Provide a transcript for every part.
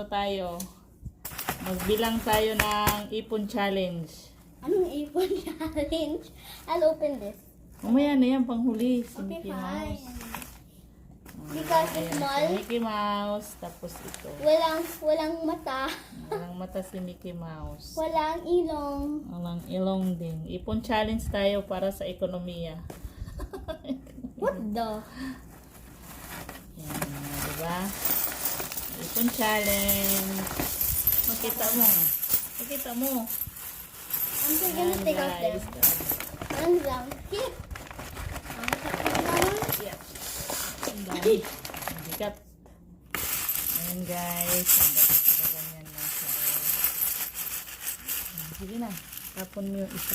ano tayo? Magbilang tayo ng ipon challenge. Anong ipon challenge? I'll open this. Mamaya na yan, panghuli. Si Okay, Mickey fine. Mouse. Because it's Ayan, small. si Mickey Mouse. Tapos ito. Walang mata. Walang mata si Mickey Mouse. Walang ilong. Walang ilong din. Ipon challenge tayo para sa ekonomiya. What the? Yan, diba? Ipon challenge. Makita mo. Makita mo. I'm just gonna take out them. Ano lang? Keep. Ang sakit naman. Yeah. Ang dami. Ang bigat. Ayan guys. Ang dapat sa ganyan lang siya. Sige na. Tapon mo yung isa.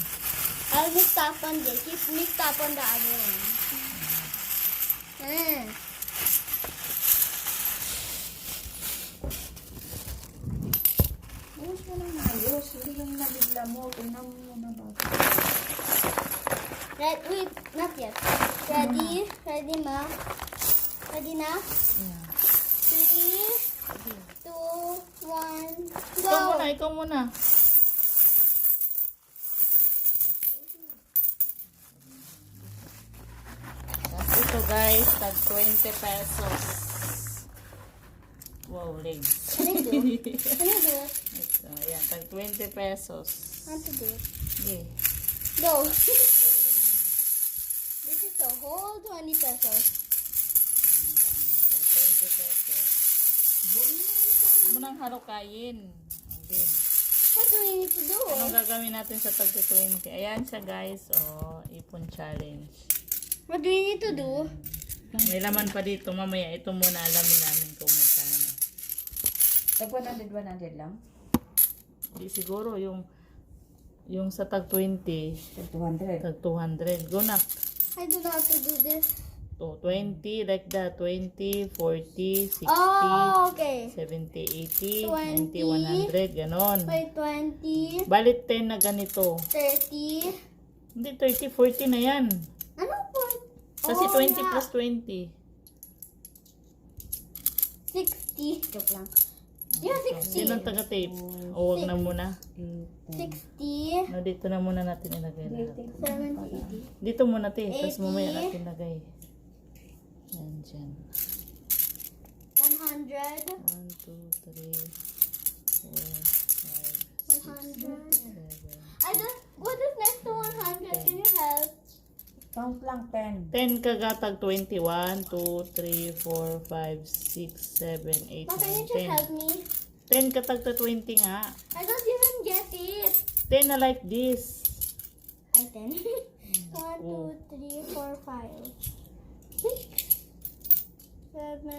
I'll just tap on this. Keep me tap on the other one. Ayos mo lang ayos. Hindi yung nabigla mo. Tingnan mo muna ba? Wait, not yet. Ready? Ready, ma? Ready na? Yeah. 3, 2, 1, Ikaw go! muna. Ikaw muna. Tapos ito guys. Tag 20 pesos. Wow, legs. Can I do it? Can I do it? Ito, ayan. Tag 20 pesos. I want to do it. Okay. Go! This is the whole 20 pesos. Tag 20 pesos. Huwag mo nang halukayin. Okay. What do we need to do? Anong gagawin natin sa tag 20? Ayan siya guys. Oh, ipon challenge. What do we need to do? May laman pa dito. Mamaya ito muna alamin namin kung magkano. Tag 100, 100 lang? Hindi siguro yung sa tag 20, Tag 200. tag 200. Go na. I don't know how to do this. To 20 like that. 20, 40, 60, Oh, okay. 70, 80, 20, 90, 100. Ganon. Wait, 20, Balit 10 na ganito. 30. Hindi, 30, 40 na yan. Ano po? Kasi Oh, 20 yeah. plus 20. 60. Joke lang. Yeah, 60. Sino ang taga-tape? O, wag na muna. 60. No, dito na muna natin ilagay lahat. 70. Dito muna, te. Tapos 80. mamaya natin lagay. Yan, dyan. 100. 1, 2, 3, 4, 5, 100. 7. I just, what is next to 100? Can you help? Count lang 10. 10 kagatag 20. 1, 2, 3, 4, 5, 6, 7, 8, Ma, can you 9, just help me? 10 katag to 20 nga. I don't even get it. 10 na like this. I 10. 1, 2, 3, 4, 5, 6, 7,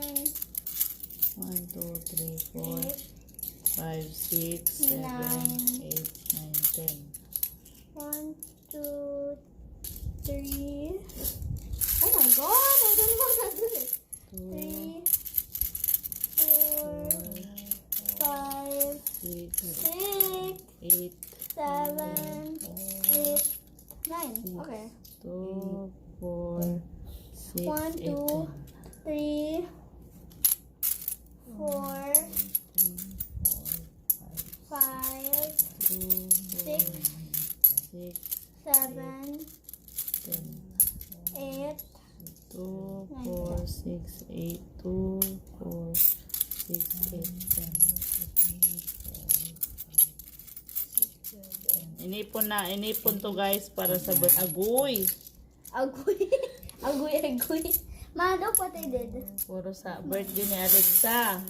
1, 2, 3, 4, 5, 6, 7, 8, 9, 10. 1, 2, 3. Oh my god, I don't know how to do this. 3, 4, 5, 6, 6, 8, 7, 8, 9. Okay. 2, 4, 6, 1, 8, 2, 3, 4, 5, 2, 6, 6, 7, 10. 8, 2, 4, 6, 8, 2, 4, 6, 8, 10. Inipon na, inipon to guys para sa agoy. agoy. Agoy, agoy. Ma, look what I did. Puro sa birthday ni Alexa.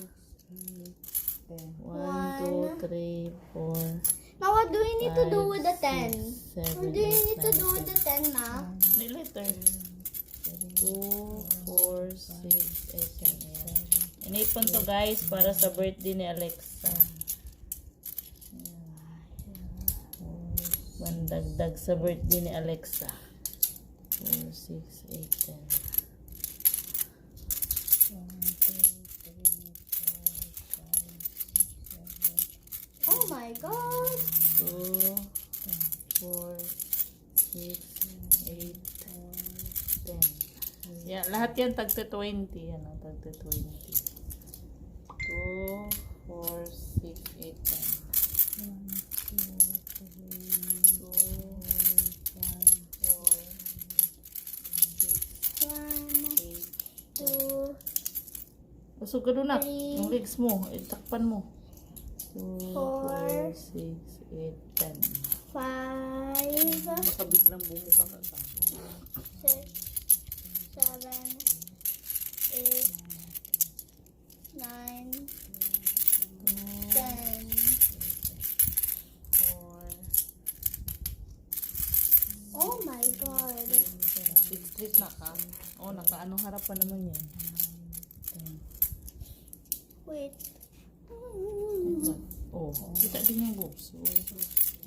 1, 2, 3, 4, Ma, what do we need to do with the 5, 10? 6, 7, What do you 8, need to 9, do with the 10, Ma? May letter. 2, 4, 6, 8, 9. Inipon to guys para sa birthday ni Alexa. Mandagdag sa birthday ni Alexa. 4, 6, 8, 10. 1, 2, 3, 4, 5, 6, 7, 8, 9. Oh my god. 2, 4, 6, 8, 10. Yeah, lahat yan tagta 20. Ano, tagta 20. 2, 4, Busog ka doon na. Three. Yung legs mo. Itakpan mo. 2, Four. 4, 6, 8, 10. 5, Baka biglang bumuka ka ka. 6, 7, 8, 9, 10. 4, Oh my god. Straight na ka. Oh, nakaano harap pa naman yan. Wait. Oh, kita din yung boobs. 2,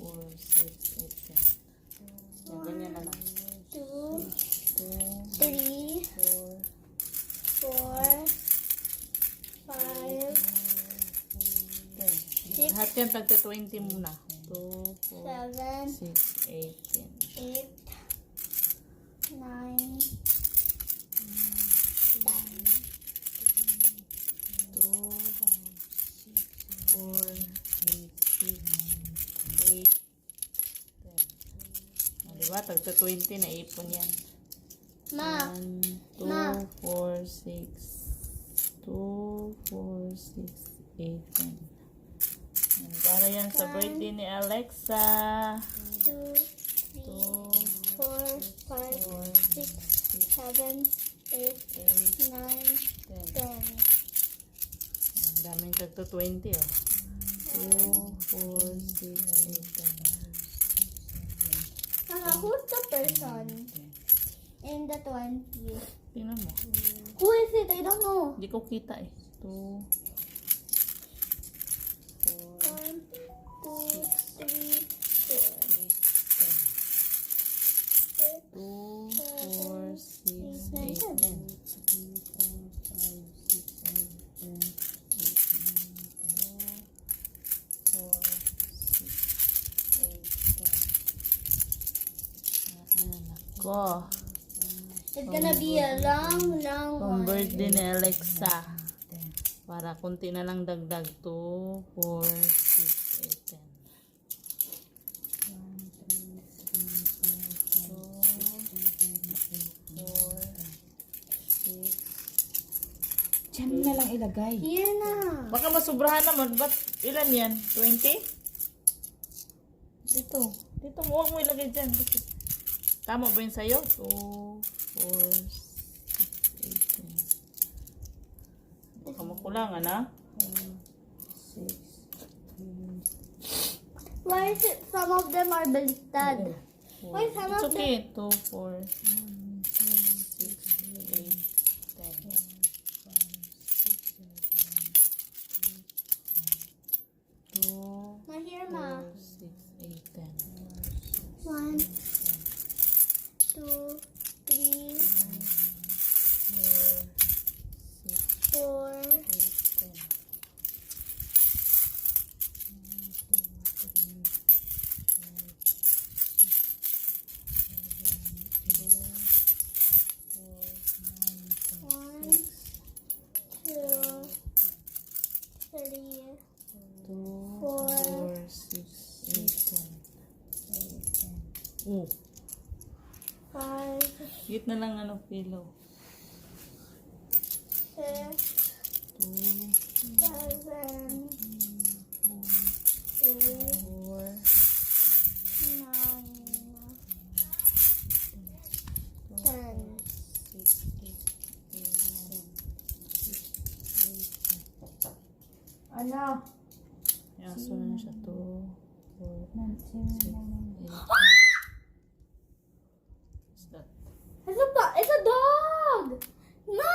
4, 6, 8, 10. Yung ganyan na lang. 2, 2, 3, 4, 4, 5, 10. Lahat yan, tagta 20 muna. 2, 4, 7, 6, 8, 10. 8, 9, 10. 2, 4, 6, 8, 10. Diba? Tagta 20 na ipon yan. Ma, 1, 2, 4, 6. 2, 4, 6, 8, 10. Para yan sa birthday ni Alexa. 2, 3, 4, 5, 6, 7, 8, 9, 10. Ang daming tagto 20 oh. 2, 4, 6, 8, 10. Who's the person in the 20? Tingnan mo. Who is it? I don't know. Hindi ko kita eh. 2, 1, 2, 3, 4, 2, 4, 6, 8, 10. 4, 6, 8, 10. Ko. It's gonna be a long, long Pang one. birthday ni Alexa. Para kunti na lang dagdag. 2, 4, 6, 8, 10. 1, 2, 3, 4, 6. Diyan na lang ilagay. Here na. Baka masubrahan naman. Ba't ilan yan? 20? Dito. Dito mo. Huwag mo ilagay dyan. Tama ba yun sa'yo? 2, 4, 6, 8, 10. Baka makulangan ha? Why is it some of them are baliktad? Why some It's of them? okay. 2, 4, 6, 8, 10. 2, Na here ma. 4, 6, 8, 10. 1, 2, 3, 4, 4, 6, 8, 10. One, two, three, 2, 4, 4, 6, 8, 10. Oh, 5, hit na lang ano, pillow. 6, 2, 7, 8, 4, 9, 10. 6, 8, 10. Ano? Yan, so na siya. 2, 4, 6, 8, 10. What's that? It's a dog! Ma!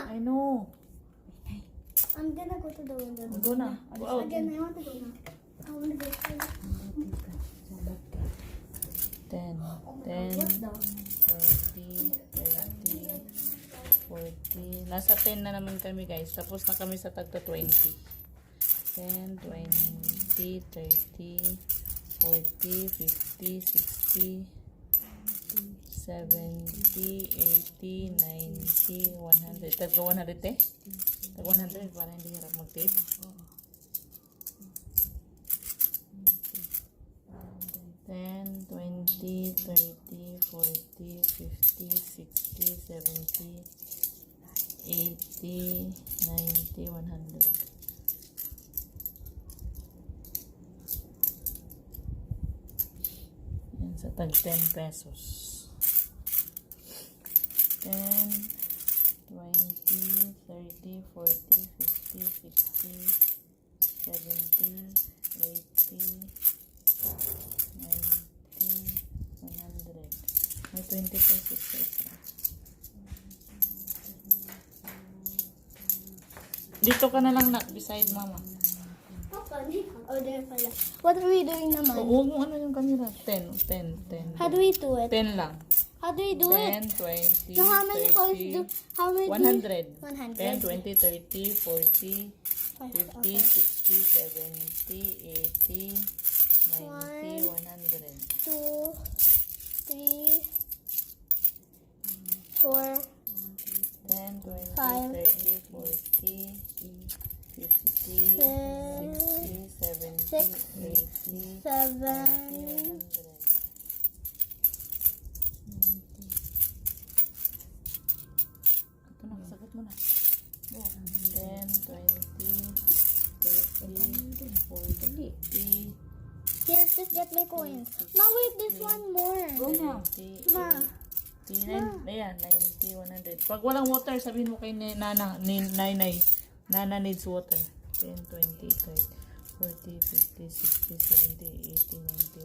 I know. I'm gonna go to the window. Go na. Go out. Again, I want to go now. I want to go. 10, What 10, dog? 30, 30, 40. Nasa 10 na naman kami guys. Tapos na kami sa tagto 20. 10, 20, 30, 40, 50, 60, 70, 80, 90, 100. Tagto 100 eh? Tag 100 para hindi hirap mag-tape. 10, 20, 30, 40, 50, 60, 70, 80, 90, 100. Yan sa tag 10 pesos. 10, 20, 30, 40, 50, 60, 70, 80, 90, 100. May 20 pesos sa isa. Dito ka na lang na, beside mama. Papa, order pala. What are we doing naman? Huwag mo ano yung camera. 10, 10, 10. How do we do it? 10 lang. How do we do it? 10, 20, So how many coins 30, do? How many? 100. 100. 10, 20, 30, 40, 50, Okay. 60, 70, 80, 90, 100. 2, 3, 4, 10, 20, 5, 30, 40, 50, 6, 60, 70, 80, 7, 100. Ito na, sagot mo na. Go. 10, 20, 30, 40, Here, just get my coins. Ma, wait, there's one more. Go na. 70, Ma. 89, ayan, 90, 100. Pag walang water, sabihin mo kay Nana, Nanay, Nana needs water. 10, 20, 30, 40, 50, 60, 70, 80, 90,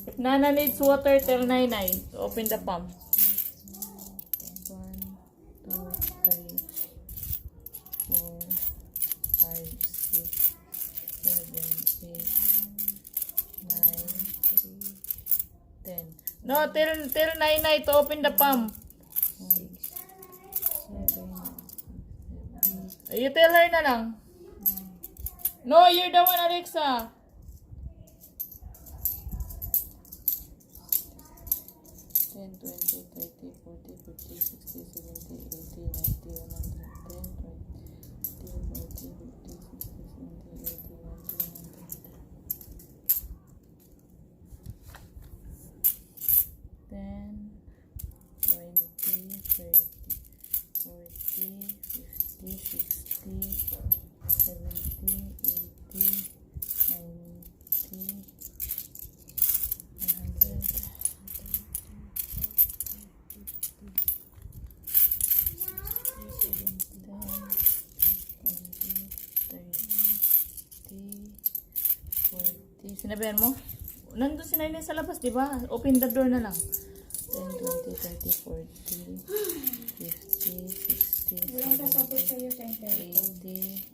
100. If Nana needs water, tell Nanay to open the pump. 1, 2, 3, 4, 5, 6, 7, 8, 9, 10. No, tell Nanay to open the pump. 1, 7, you tell her na lang. No, you're the one, Alexa. 10, 20, 30, 40, 50, 60, 70, 80, 90, 100. 10, 20, 40, 50, 60, 70, 80, 90, 100. 10, 20, 30, 40, 50, 60, 70, 80, 90, 100. 40. Sinabihan mo? Nandun si Nainay sa labas, di ba? Open the door na lang. 10, 20, 30, 40, 50, 60, Walang sasagot 70, sa'yo sa internet. 80,